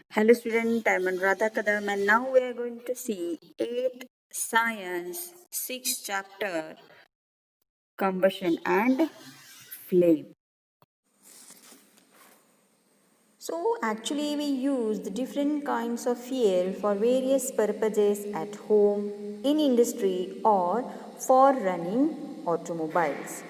Hello student, I'm Anuradha Kadam and now we are going to see 8th Science 6th chapter Combustion and Flame. So actually we use the different kinds of fuel for various purposes at home, in industry or for running automobiles.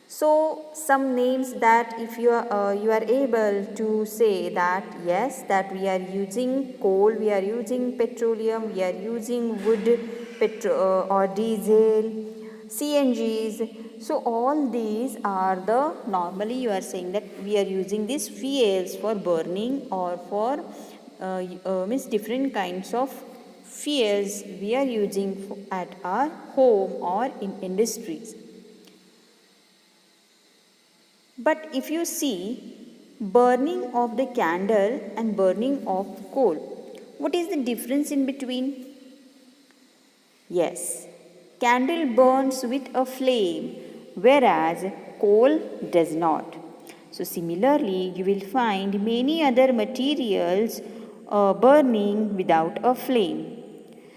So some names that if you are able to say that yes that we are using coal, we are using petroleum, we are using wood, or diesel, CNGs. So all these are the normally you are saying that we are using these fuels for burning or for means different kinds of fuels we are using at our home or in industries. But if you see burning of the candle and burning of coal, what is the difference in between? Yes, candle burns with a flame, whereas coal does not. So, similarly, you will find many other materials burning without a flame.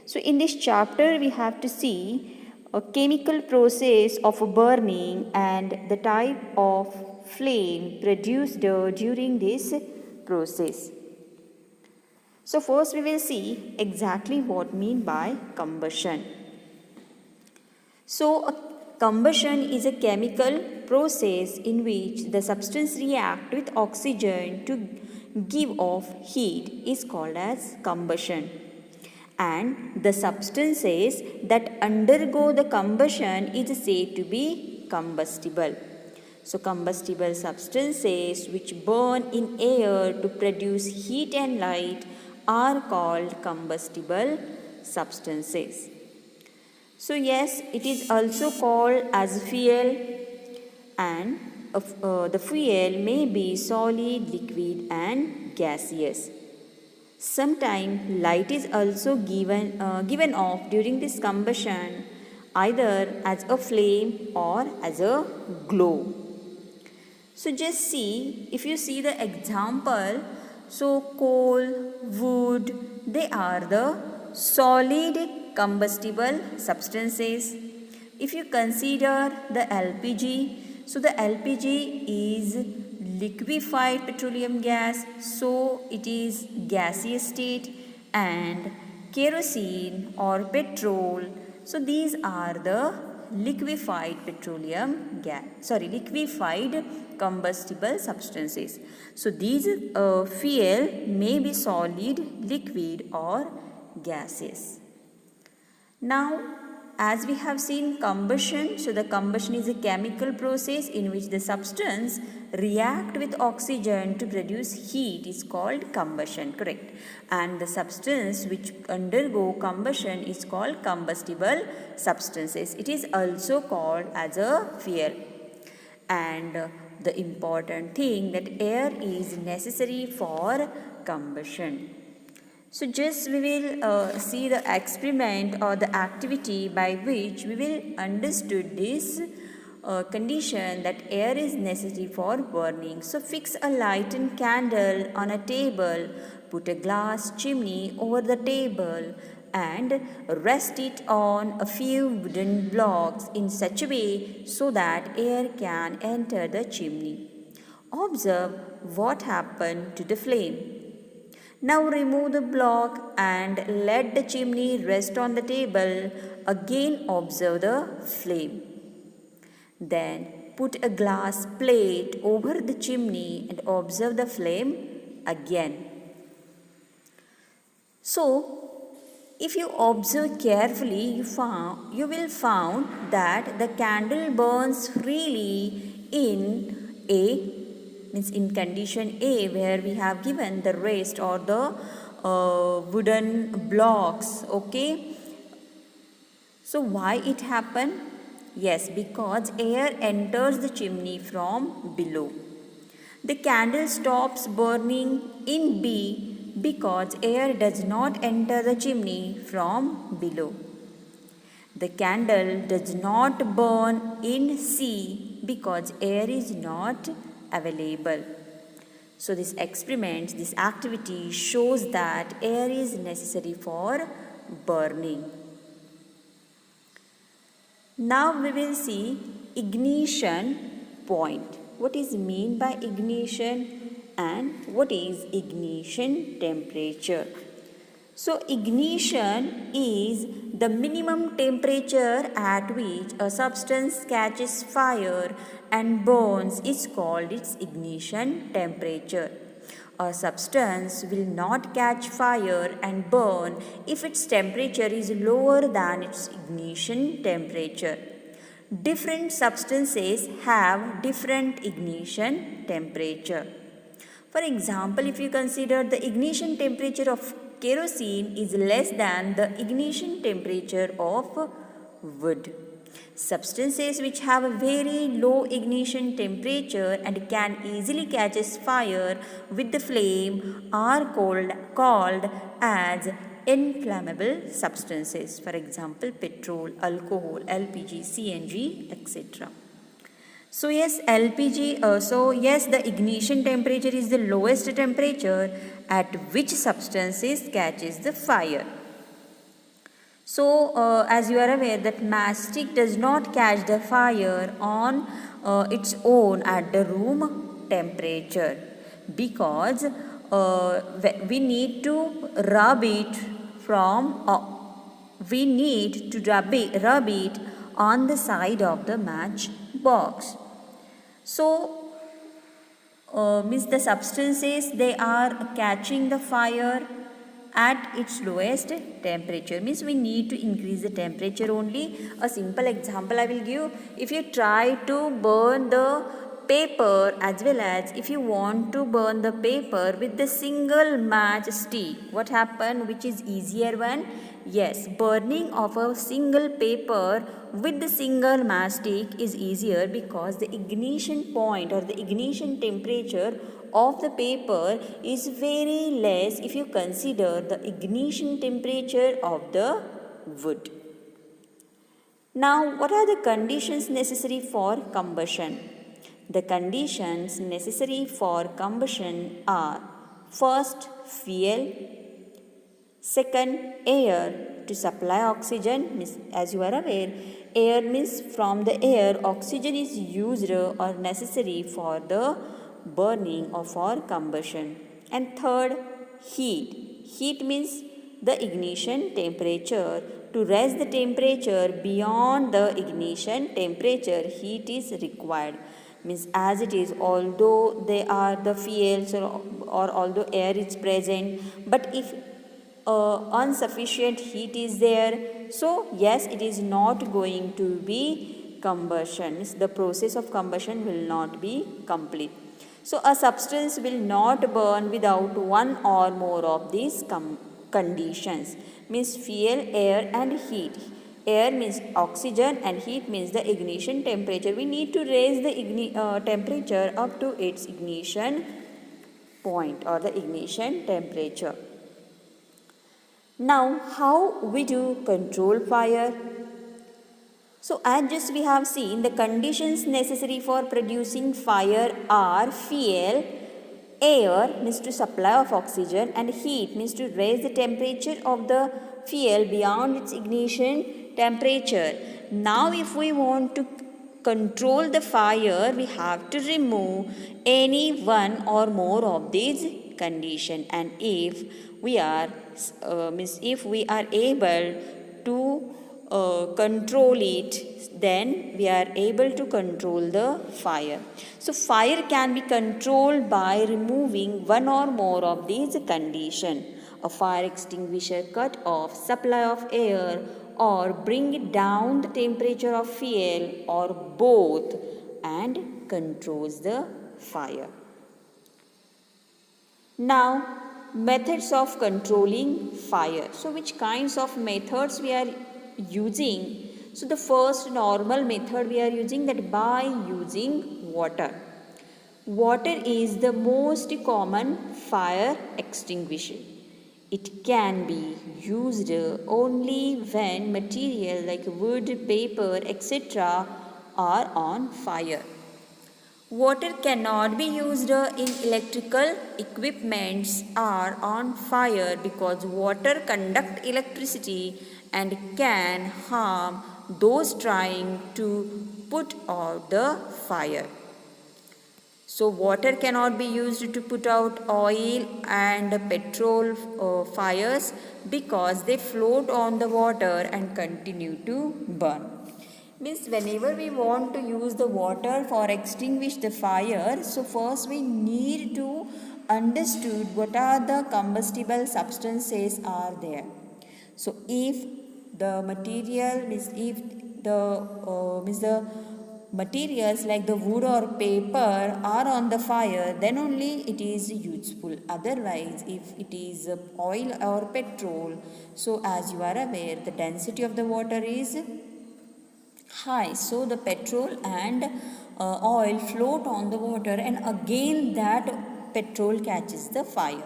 So, in this chapter, we have to see a chemical process of burning and the type of flame produced during this process. So, first we will see exactly what mean by combustion. So, a combustion is a chemical process in which the substance react with oxygen to give off heat is called as combustion. And the substances that undergo the combustion is said to be combustible. So, combustible substances which burn in air to produce heat and light are called combustible substances. So, yes, it is also called as fuel, and the fuel may be solid, liquid, and gaseous. Sometimes light is also given off during this combustion, either as a flame or as a glow. So just see, if you see the example, so coal, wood, they are the solid combustible substances. If you consider the LPG, so the LPG is liquefied petroleum gas, so it is gaseous state, and kerosene or petrol, so these are the liquefied liquefied combustible substances. So these fuel may be solid, liquid or gaseous. Now, as we have seen combustion, so the combustion is a chemical process in which the substance react with oxygen to produce heat is called combustion, correct? And the substance which undergo combustion is called combustible substances. It is also called as a fuel. And the important thing that air is necessary for combustion. So just we will see the experiment or the activity by which we will understood this condition that air is necessary for burning. So fix a lighted candle on a table, put a glass chimney over the table and rest it on a few wooden blocks in such a way so that air can enter the chimney. Observe what happened to the flame. Now remove the block and let the chimney rest on the table. Again observe the flame. Then put a glass plate over the chimney and observe the flame again. So, if you observe carefully, you will find that the candle burns freely in A, means in condition A, where we have given the rest or the wooden blocks. Okay. So why it happened? Yes, because air enters the chimney from below. The candle stops burning in B because air does not enter the chimney from below. The candle does not burn in C because air is not available. So this experiment, this activity shows that air is necessary for burning. Now we will see ignition point. What is mean by ignition and what is ignition temperature? So ignition is the minimum temperature at which a substance catches fire and burns is called its ignition temperature. A substance will not catch fire and burn if its temperature is lower than its ignition temperature. Different substances have different ignition temperature. For example, if you consider the ignition temperature of kerosene is less than the ignition temperature of wood. Substances which have a very low ignition temperature and can easily catch fire with the flame are called as inflammable substances. For example, petrol, alcohol, LPG, CNG, etc. So yes, the ignition temperature is the lowest temperature at which substances catches the fire. So as you are aware that mastic does not catch the fire on its own at the room temperature, because we need to rub it on the side of the match box. So means the substances, they are catching the fire at its lowest temperature, means we need to increase the temperature only. A simple example I will give. If you try to burn the paper, as well as if you want to burn the paper with the single match stick, what happen, which is easier one? Yes, burning of a single paper with the single matchstick is easier, because the ignition point or the ignition temperature of the paper is very less if you consider the ignition temperature of the wood. Now, what are the conditions necessary for combustion? The conditions necessary for combustion are: first, fuel; second, air to supply oxygen. As you are aware, air means from the air oxygen is used or necessary for the burning or for combustion. And third, heat. Heat means the ignition temperature. To raise the temperature beyond the ignition temperature, heat is required. Means as it is, although they are the fuels or although air is present, but if insufficient heat is there, so yes, it is not going to be combustion. The process of combustion will not be complete. So a substance will not burn without one or more of these conditions. Means fuel, air and heat. Air means oxygen and heat means the ignition temperature. We need to raise the temperature up to its ignition point or the ignition temperature. Now, how we do control fire? So as just we have seen, the conditions necessary for producing fire are fuel, air means to supply of oxygen, and heat means to raise the temperature of the fuel beyond its ignition temperature. Now if we want to control the fire, we have to remove any one or more of these conditions, and if we are able to control it, then we are able to control the fire. So fire can be controlled by removing one or more of these conditions. A fire extinguisher cut off supply of air or bring it down the temperature of fuel, or both, and controls the fire. Now, methods of controlling fire. So which kinds of methods we are using? So the first normal method we are using, that by using water. Water is the most common fire extinguisher. It can be used only when material like wood, paper, etc. are on fire. Water cannot be used in electrical equipments or on fire because water conduct electricity and can harm those trying to put out the fire. So water cannot be used to put out oil and petrol fires because they float on the water and continue to burn. Means whenever we want to use the water for extinguish the fire, so first we need to understood what are the combustible substances are there. So if the material means if the materials like the wood or paper are on the fire, then only it is useful. Otherwise, if it is oil or petrol, so as you are aware, the density of the water is high, so the petrol and oil float on the water, and again that petrol catches the fire.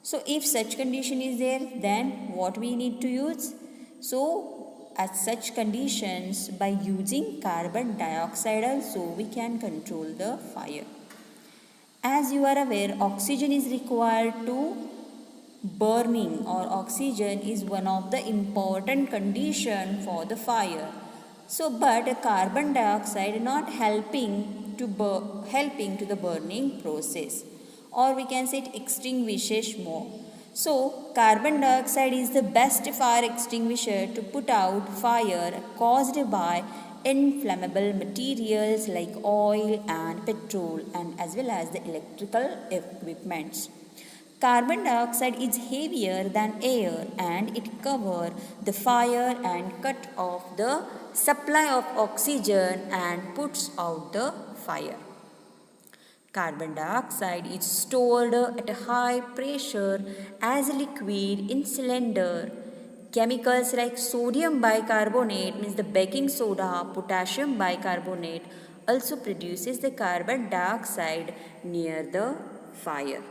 So if such condition is there, then what we need to use? So at such conditions, by using carbon dioxide also we can control the fire. As you are aware, oxygen is required to burning, or oxygen is one of the important condition for the fire. So but carbon dioxide not helping to the burning process, or we can say it extinguishes more. So carbon dioxide is the best fire extinguisher to put out fire caused by inflammable materials like oil and petrol, and as well as the electrical equipments. Carbon dioxide is heavier than air and it covers the fire and cut off the supply of oxygen and puts out the fire. Carbon dioxide is stored at a high pressure as a liquid in cylinder. Chemicals like sodium bicarbonate, means the baking soda, potassium bicarbonate, also produces the carbon dioxide near the fire.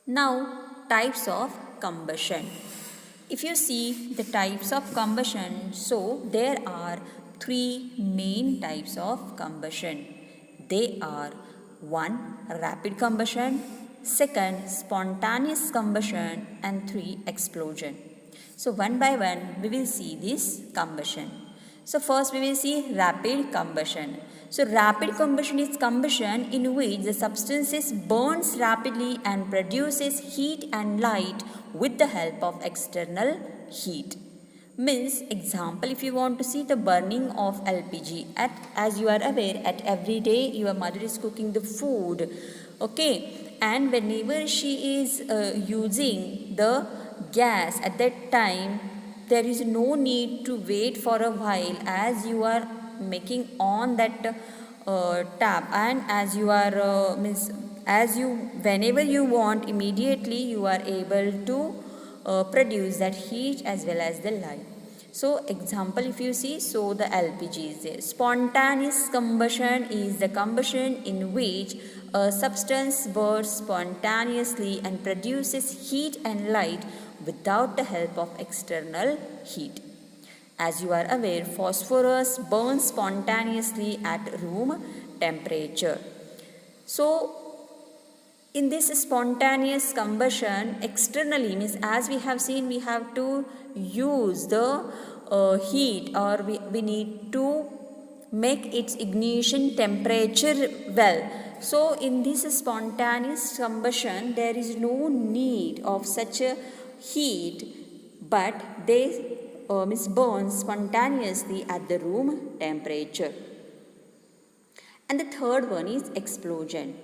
Now, types of combustion. If you see the types of combustion, so there are three main types of combustion. They are 1. Rapid combustion, 2. Spontaneous combustion, and 3. Explosion. So one by one we will see this combustion. So first we will see rapid combustion. So rapid combustion is combustion in which the substances burns rapidly and produces heat and light with the help of external heat. Means example, if you want to see the burning of LPG, as you are aware, at every day your mother is cooking the food, okay, and whenever she is using the gas, at that time there is no need to wait for a while, as you are making on that tap, and as you are whenever you want, immediately you are able to produce that heat as well as the light. So example, if you see, so the LPG is there. Spontaneous combustion is the combustion in which a substance burns spontaneously and produces heat and light without the help of external heat. As you are aware, phosphorus burns spontaneously at room temperature. So in this spontaneous combustion, externally, means as we have seen, we have to use the heat, or we need to make its ignition temperature well. So in this spontaneous combustion, there is no need of such a heat, but they burn spontaneously at the room temperature. And the third one is explosion.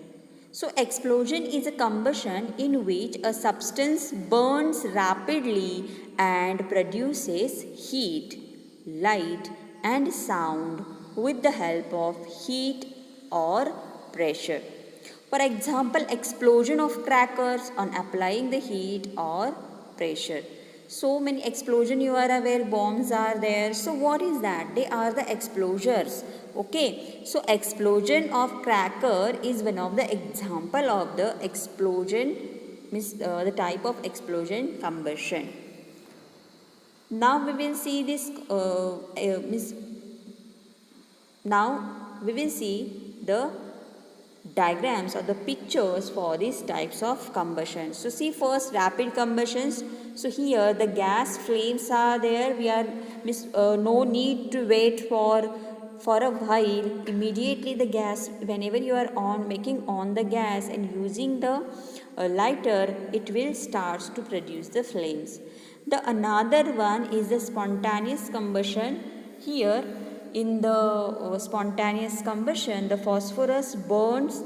So explosion is a combustion in which a substance burns rapidly and produces heat, light and sound with the help of heat or pressure. For example, explosion of crackers on applying the heat or pressure. So many explosion, you are aware, bombs are there. So what is that? They are the explosives. Okay, so explosion of cracker is one of the example of the explosion, means the type of explosion combustion. Now we will see this now we will see the diagrams or the pictures for these types of combustion. So see first rapid combustions. So here the gas flames are there. We are no need to wait for a while. Immediately the gas, whenever you are on making on the gas and using the lighter, it will start to produce the flames. The another one is the spontaneous combustion. Here in the spontaneous combustion, the phosphorus burns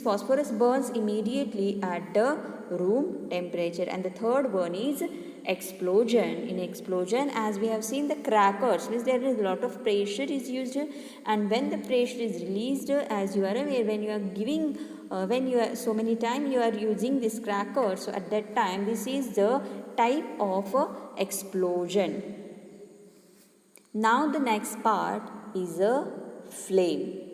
phosphorus burns immediately at the room temperature. And the third one is explosion. In explosion, as we have seen, the crackers means there is a lot of pressure is used, and when the pressure is released, as you are aware, when you are giving when you are so many times you are using this cracker, so at that time this is the type of explosion. Now the next part is a flame.